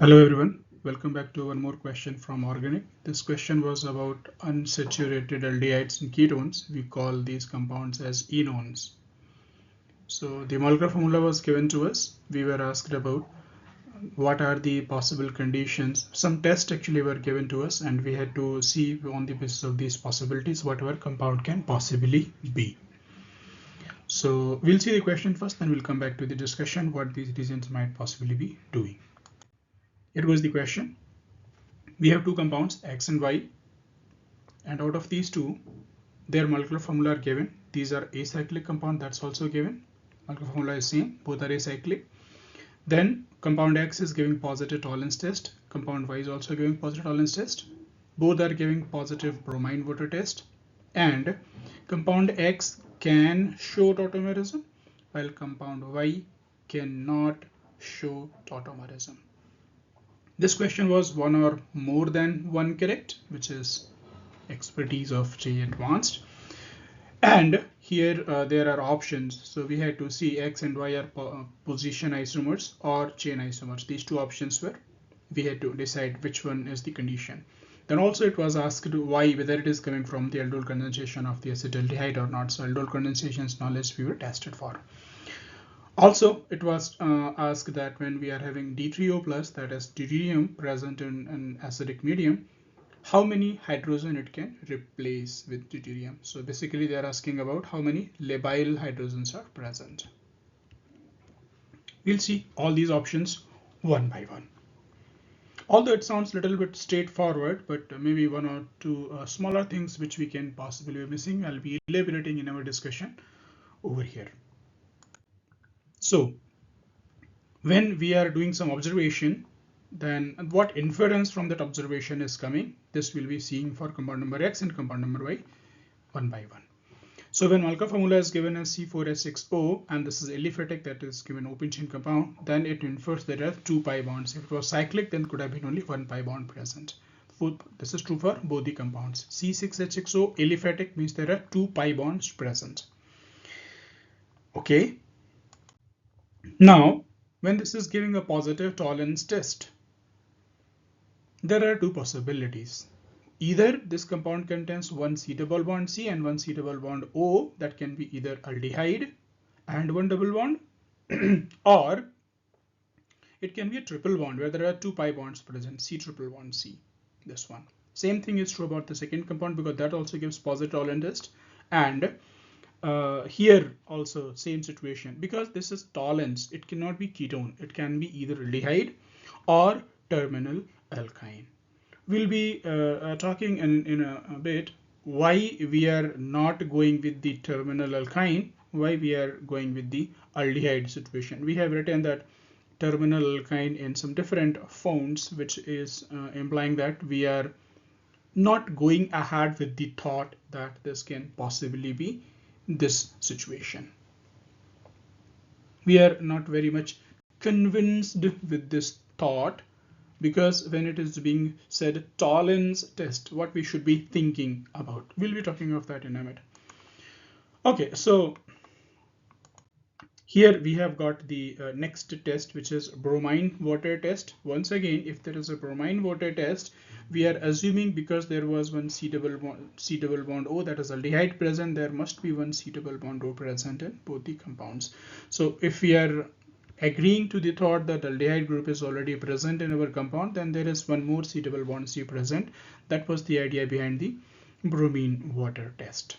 Hello everyone, welcome back to one more question from organic. This question was about unsaturated aldehydes and ketones. We call these compounds as enones. So the molecular formula was given to us. We were asked about what are the possible conditions. Some tests actually were given to us and we had to see on the basis of these possibilities what our compound can possibly be. So we'll see the question first, then we'll come back to the discussion what these reagents might possibly be doing. Here goes the question. We have two compounds X and Y, and out of these two their molecular formula are given. These are acyclic compound, that's also given. Molecular formula is same, both are acyclic. Then compound X is giving positive Tollens test, compound Y is also giving positive Tollens test. Both are giving positive bromine water test, and compound X can show tautomerism while compound Y cannot show tautomerism. This question was one or more than one correct, which is expertise of JEE Advanced. And here there are options. So we had to see X and Y are position isomers or chain isomers. These two options were, we had to decide which one is the condition. Then also it was asked why, whether it is coming from the aldol condensation of the acetaldehyde or not. So aldol condensation's knowledge we were tested for. Also, it was asked that when we are having D3O plus, that is deuterium present in an acidic medium, how many hydrogen it can replace with deuterium. So basically they are asking about how many labile hydrogens are present. We'll see all these options one by one. Although it sounds a little bit straightforward, but maybe one or two smaller things which we can possibly be missing, I'll be elaborating in our discussion over here. So when we are doing some observation, then what inference from that observation is coming, this will be seeing for compound number X and compound number Y one by one. So when molecular formula is given as C4H6O and this is aliphatic, that is given open chain compound, then it infers that there are 2 pi bonds. If it was cyclic, then could have been only 1 pi bond present. This is true for both the compounds. C6H6O aliphatic means there are 2 pi bonds present. Okay. Now, when this is giving a positive Tollens test, there are two possibilities. Either this compound contains one C double bond C and one C double bond O, that can be either aldehyde and one double bond, or it can be a triple bond where there are 2 pi bonds present, C triple bond C, this one. Same thing is true about the second compound because that also gives positive Tollens test, and here also same situation, because this is Tollens, it cannot be ketone, it can be either aldehyde or terminal alkyne. We'll be talking in a bit why we are not going with the terminal alkyne, why we are going with the aldehyde situation. We have written that terminal alkyne in some different fonts, which is implying that we are not going ahead with the thought that this can possibly be this situation. We are not very much convinced with this thought, because when it is being said Tollens test, what we should be thinking about. We'll be talking of that in a minute. Okay, so here we have got the next test, which is bromine water test. Once again, if there is a bromine water test, we are assuming because there was one C double bond O, that is aldehyde present, there must be one C double bond O present in both the compounds. So if we are agreeing to the thought that aldehyde group is already present in our compound, then there is one more C double bond C present. That was the idea behind the bromine water test.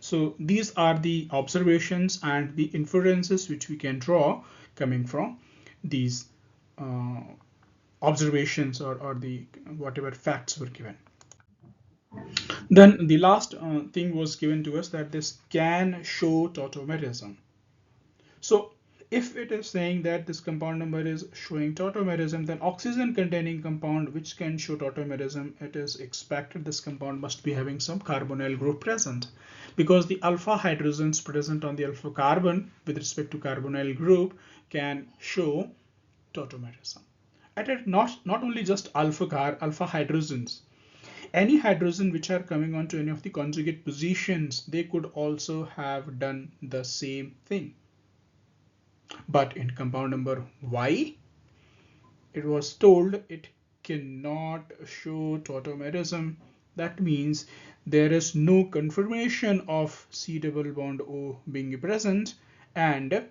So these are the observations and the inferences which we can draw coming from these observations or the whatever facts were given. Then the last thing was given to us, that this can show tautomerism. So if it is saying that this compound number is showing tautomerism, then oxygen containing compound which can show tautomerism, it is expected this compound must be having some carbonyl group present, because the alpha hydrogens present on the alpha carbon with respect to carbonyl group can show tautomerism. And not only just alpha hydrogens, any hydrogen which are coming onto any of the conjugate positions, they could also have done the same thing. But in compound number Y, it was told it cannot show tautomerism. That means there is no confirmation of C double bond O being present, and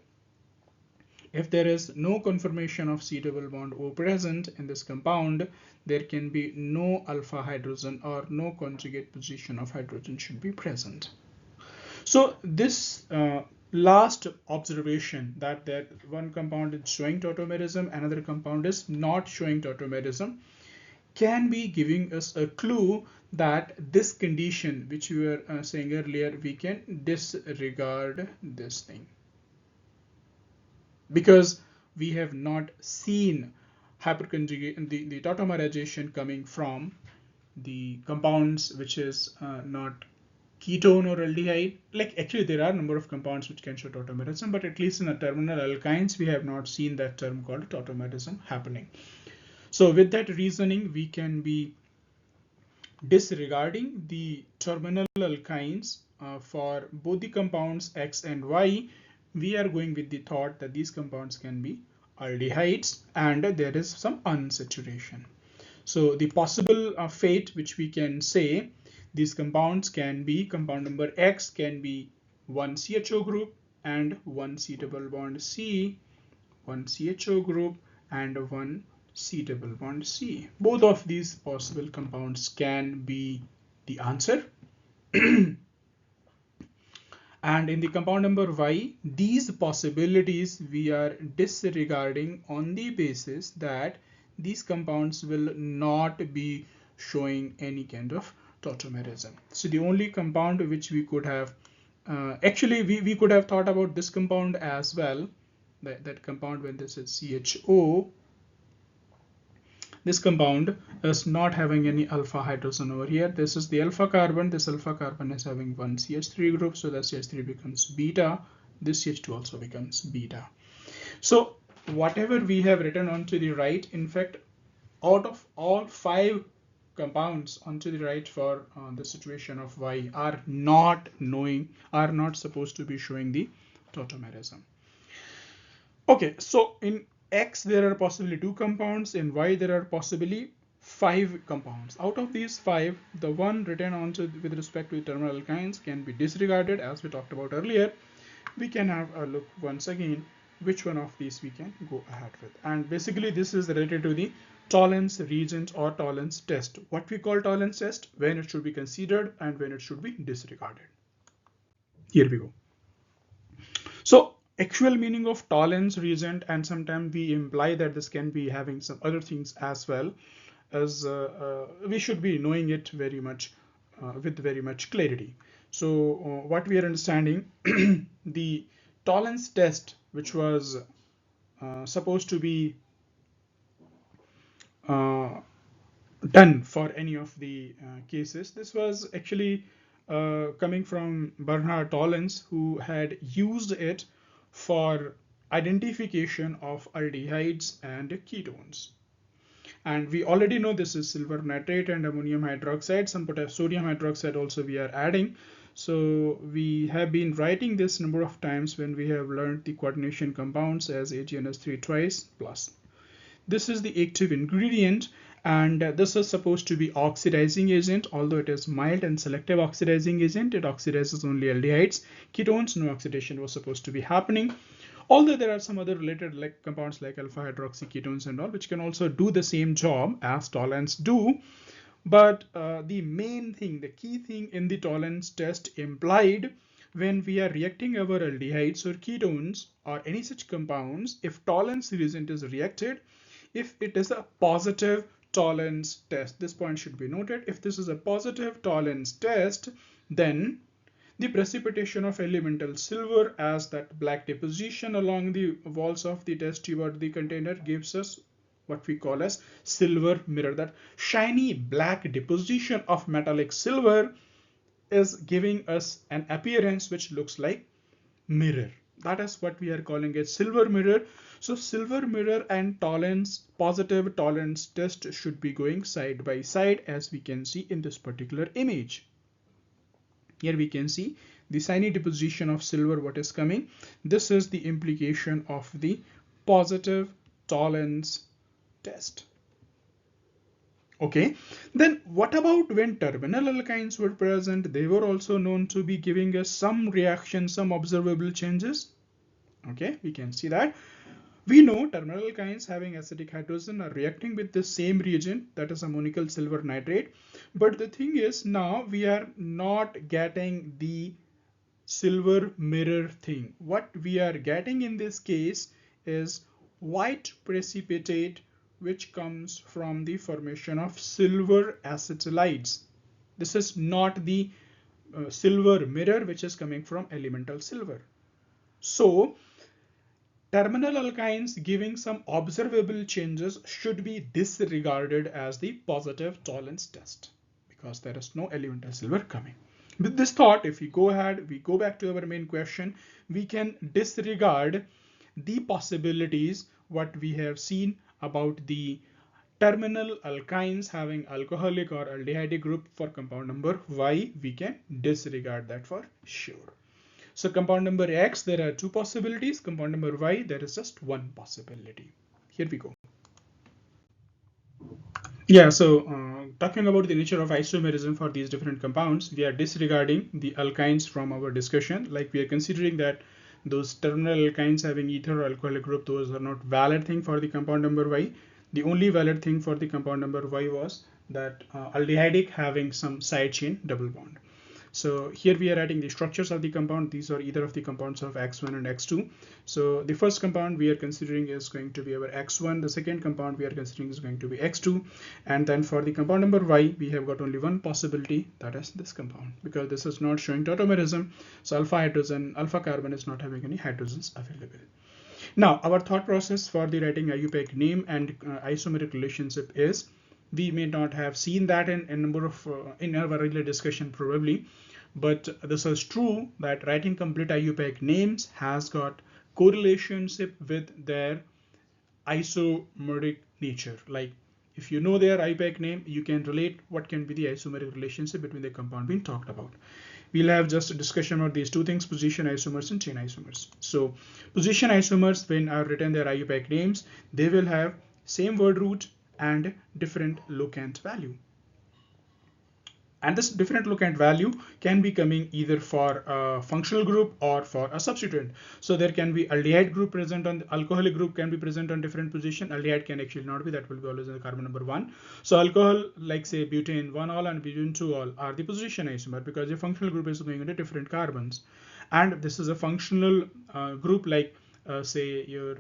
if there is no confirmation of C double bond O present in this compound, there can be no alpha hydrogen or no conjugate position of hydrogen should be present. So this last observation that one compound is showing tautomerism, another compound is not showing tautomerism, can be giving us a clue that this condition which we were saying earlier, we can disregard this thing, because we have not seen hyperconjugate, the tautomerization coming from the compounds which is not ketone or aldehyde. Like actually there are a number of compounds which can show tautomerism, but at least in the terminal alkynes we have not seen that term called tautomerism happening. So with that reasoning, we can be disregarding the terminal alkynes for both the compounds X and Y. We are going with the thought that these compounds can be aldehydes and there is some unsaturation. So the possible fate which we can say, these compounds can be, compound number X can be one CHO group and one C double bond C, one CHO group and one C double bond C. Both of these possible compounds can be the answer. And in the compound number Y, these possibilities we are disregarding on the basis that these compounds will not be showing any kind of tautomerism. So the only compound which we could have, actually we could have thought about this compound as well, that compound when this is CHO, this compound is not having any alpha hydrogen over here. This is the alpha carbon. This alpha carbon is having one CH3 group, so the CH3 becomes beta. This CH2 also becomes beta. So whatever we have written onto the right, in fact, out of all 5 compounds onto the right for the situation of Y are not supposed to be showing the tautomerism. Okay, so in X there are possibly 2 compounds, in Y there are possibly 5 compounds. Out of these 5, the one written onto with respect to the terminal alkynes can be disregarded, as we talked about earlier. We can have a look once again which one of these we can go ahead with. And basically this is related to the Tollens reagent or Tollens test. What we call Tollens test, when it should be considered and when it should be disregarded. Here we go. So actual meaning of Tollens reagent, and sometimes we imply that this can be having some other things as well, as we should be knowing it very much with very much clarity. So what we are understanding, the Tollens test, which was supposed to be done for any of the cases, this was actually coming from Bernhard Tollens, who had used it for identification of aldehydes and ketones. And we already know this is silver nitrate and ammonium hydroxide. Some sodium hydroxide also we are adding. So we have been writing this number of times when we have learned the coordination compounds as AgNS3 twice plus. This is the active ingredient, and this is supposed to be oxidizing agent. Although it is mild and selective oxidizing agent, it oxidizes only aldehydes. Ketones, no oxidation was supposed to be happening. Although there are some other related like compounds like alpha hydroxyketones and all, which can also do the same job as Tollens do. But the main thing, the key thing in the Tollens test implied, when we are reacting our aldehydes or ketones or any such compounds, if Tollens reagent is reacted, if it is a positive Tollens test, this point should be noted. If this is a positive Tollens test, then the precipitation of elemental silver as that black deposition along the walls of the test tube or the container gives us what we call as silver mirror. That shiny black deposition of metallic silver is giving us an appearance which looks like mirror. That is what we are calling a silver mirror. So silver mirror and Tollens, positive Tollens test should be going side by side, as we can see in this particular image. Here we can see the shiny deposition of silver, what is coming. This is the implication of the positive Tollens test. Okay, then what about when terminal alkynes were present? They were also known to be giving us some reaction, some observable changes. Okay, we can see that. We know terminal alkynes having acidic hydrogen are reacting with the same reagent, that is ammonical silver nitrate. But the thing is, now we are not getting the silver mirror thing. What we are getting in this case is white precipitate, which comes from the formation of silver acetylides. This is not the silver mirror which is coming from elemental silver. So terminal alkynes giving some observable changes should be disregarded as the positive Tollens test because there is no elemental silver coming. With this thought, if we go ahead, we go back to our main question, we can disregard the possibilities what we have seen about the terminal alkynes having alcoholic or aldehyde group for compound number Y. We can disregard that for sure. So compound number X, there are two possibilities. Compound number Y, there is just one possibility. Here we go. Yeah, so talking about the nature of isomerism for these different compounds, we are disregarding the alkynes from our discussion. Like we are considering that those terminal alkynes having ether or alcoholic group, those are not valid thing for the compound number Y. The only valid thing for the compound number Y was that aldehydic having some side chain double bond. So here we are writing the structures of the compound. These are either of the compounds of X1 and X2. So the first compound we are considering is going to be our X1. The second compound we are considering is going to be X2. And then for the compound number Y, we have got only one possibility, that is this compound, because this is not showing tautomerism. So alpha carbon is not having any hydrogens available. Now, our thought process for the writing IUPAC name and isomeric relationship is, we may not have seen that in a number of in our regular discussion probably, but this is true that writing complete IUPAC names has got correlationship with their isomeric nature. Like if you know their IUPAC name, you can relate what can be the isomeric relationship between the compound being talked about. We'll have just a discussion about these two things, position isomers and chain isomers. So position isomers, when are written their IUPAC names, they will have same word root and different locant value. And this different locant value can be coming either for a functional group or for a substituent. So there can be aldehyde group present on the alcoholic group can be present on different position. Aldehyde can actually not be, that will be always in the carbon number 1. So alcohol, like say butane 1-ol and butane 2-ol are the position isomer because the functional group is going into different carbons. And this is a functional group like say your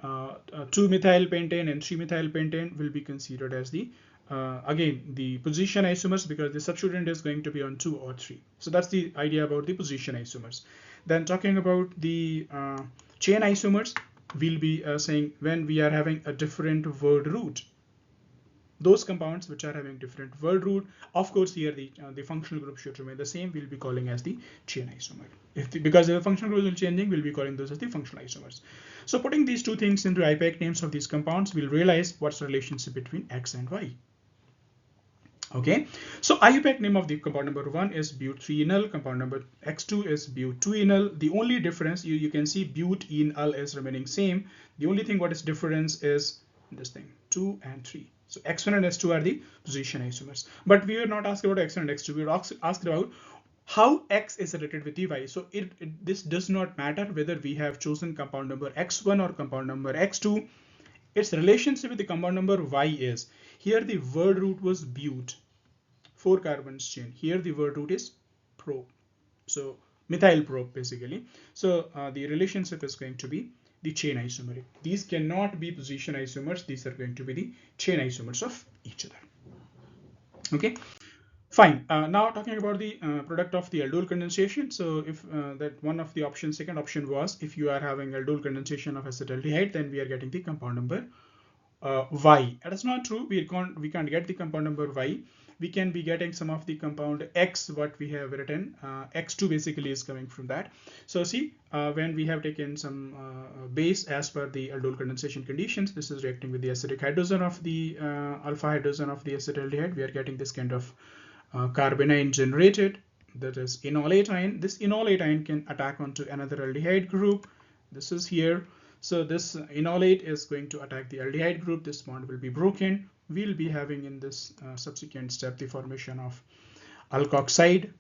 2-methyl pentane and 3-methyl pentane will be considered as the again the position isomers because the substituent is going to be on 2 or 3. So that's the idea about the position isomers. Then talking about the chain isomers, we'll be saying when we are having a different word root. Those compounds which are having different word root, of course here the functional group should remain the same, we'll be calling as the chain isomer. Because if the functional group is changing, we'll be calling those as the functional isomers. So putting these two things into IUPAC names of these compounds, we'll realize what's the relationship between X and Y. Okay, so IUPAC name of the compound number 1 is but3-enol, compound number X2 is but2-enol. The only difference, you can see but-enol is remaining same. The only thing what is difference is this thing, 2 and 3. So X1 and X2 are the position isomers. But we are not asked about X1 and X2. We are asked about how X is related with the Y. So this does not matter whether we have chosen compound number X1 or compound number X2. Its relationship with the compound number Y is, here the word root was but, 4 carbons chain. Here the word root is pro. So methyl prop basically. So the relationship is going to be the chain isomeric. These cannot be position isomers. These are going to be the chain isomers of each other. Okay, fine. Now talking about the product of the aldol condensation. So if that one of the options, second option was if you are having aldol condensation of acetaldehyde, then we are getting the compound number Y. That is not true. We can't get the compound number Y. We can be getting some of the compound X, what we have written. X2 basically is coming from that. So see, when we have taken some base as per the aldol condensation conditions, this is reacting with the acidic hydrogen of the alpha hydrogen of the acetaldehyde. We are getting this kind of carbonyl generated, that is enol ation. This enol ation can attack onto another aldehyde group. This is here. So this enolate is going to attack the aldehyde group. This bond will be broken. We'll be having in this subsequent step the formation of alkoxide,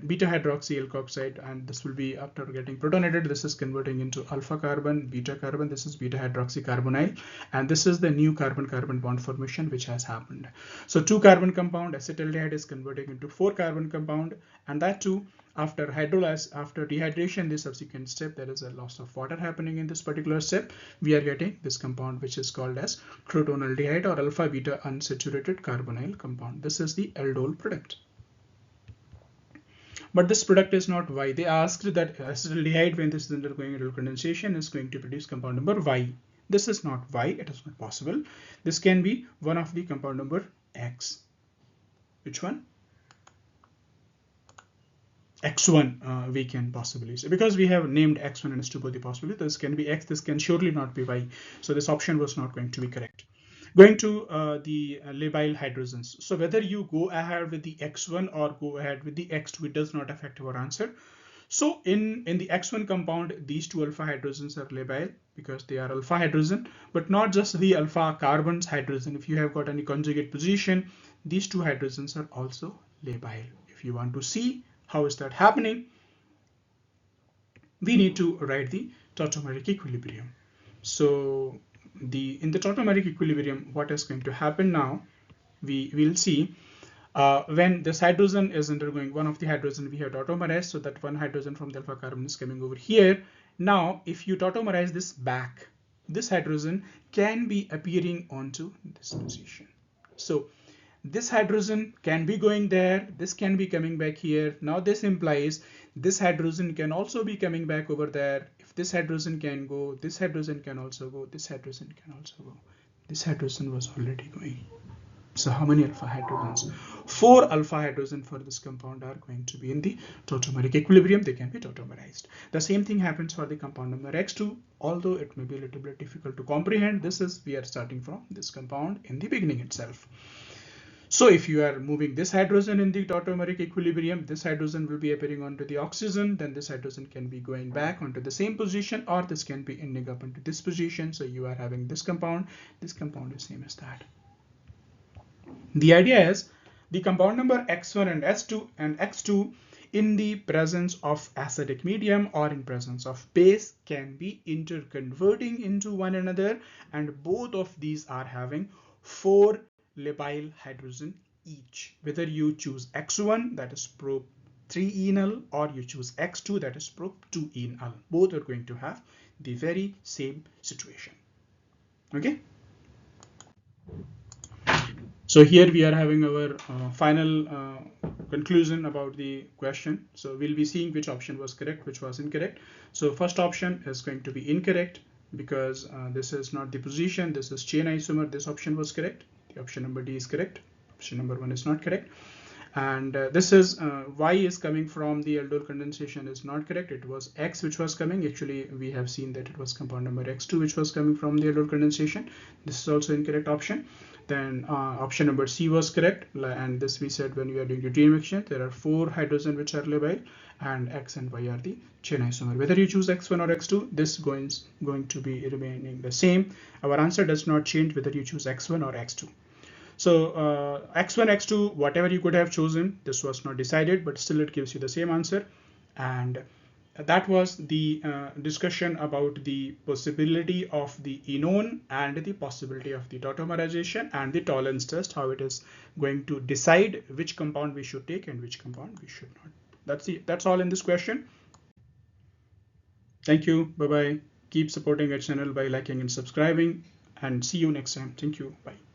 beta hydroxy alkoxide, and this will be, after getting protonated, this is converting into alpha carbon, beta carbon, this is beta hydroxy carbonyl, and this is the new carbon-carbon bond formation which has happened. So 2 carbon compound acetaldehyde is converting into 4 carbon compound, and that too after hydrolysis, after dehydration, the subsequent step, there is a loss of water happening in this particular step. We are getting this compound which is called as crotonaldehyde or alpha beta unsaturated carbonyl compound. This is the aldol product. But this product is not Y. They asked that acetaldehyde, when this is undergoing aldol condensation, is going to produce compound number Y. This is not Y. It is not possible. This can be one of the compound number X. Which one? X1 we can possibly say, because we have named X1 and S2 both the possibility. This can be X. This can surely not be Y. So this option was not going to be correct. Going to the labile hydrogens. So whether you go ahead with the X1 or go ahead with the X2, it does not affect our answer. So in the X1 compound, these 2 alpha hydrogens are labile because they are alpha hydrogen, but not just the alpha carbons hydrogen. If you have got any conjugate position, these 2 hydrogens are also labile. If you want to see how is that happening, we need to write the tautomeric equilibrium. So in the tautomeric equilibrium, what is going to happen now, we will see when this hydrogen is undergoing, one of the hydrogen we have tautomerized, so that one hydrogen from the alpha carbon is coming over here. Now if you tautomerize this back, this hydrogen can be appearing onto this position. So this hydrogen can be going there, this can be coming back here. Now this implies this hydrogen can also be coming back over there. If this hydrogen can go, this hydrogen can also go, this hydrogen can also go. This hydrogen was already going. So how many alpha hydrogens? 4 alpha hydrogen for this compound are going to be in the tautomeric equilibrium. They can be tautomerized. The same thing happens for the compound number X2, although it may be a little bit difficult to comprehend. We are starting from this compound in the beginning itself. So if you are moving this hydrogen in the tautomeric equilibrium, this hydrogen will be appearing onto the oxygen, then this hydrogen can be going back onto the same position, or this can be ending up into this position. So you are having this compound is same as that. The idea is the compound number X1 and S2 and X2 in the presence of acidic medium or in presence of base can be interconverting into one another, and both of these are having 4 labile hydrogen each. Whether you choose X1, that is prop 3-enol, or you choose X2, that is prop 2-enol, both are going to have the very same situation. Okay. So here we are having our final conclusion about the question. So we'll be seeing which option was correct, which was incorrect. So first option is going to be incorrect because this is not the position, this is chain isomer. This option was correct. The option number D is correct. Option number 1 is not correct. And this is Y is coming from the aldol condensation is not correct. It was X which was coming. Actually, we have seen that it was compound number X2 which was coming from the aldol condensation. This is also incorrect option. Then option number C was correct, and this we said when we are doing deuterium exchange, there are 4 hydrogen which are labile, and X and Y are the chain isomer. Whether you choose X1 or X2, this is going to be remaining the same. Our answer does not change whether you choose X1 or X2. So X1, X2, whatever you could have chosen, this was not decided, but still it gives you the same answer. And that was the discussion about the possibility of the enone and the possibility of the tautomerization and the Tollens test, how it is going to decide which compound we should take and which compound we should not. That's all in this question. Thank you. Bye bye. Keep supporting our channel by liking and subscribing, and see you next time. Thank you. Bye.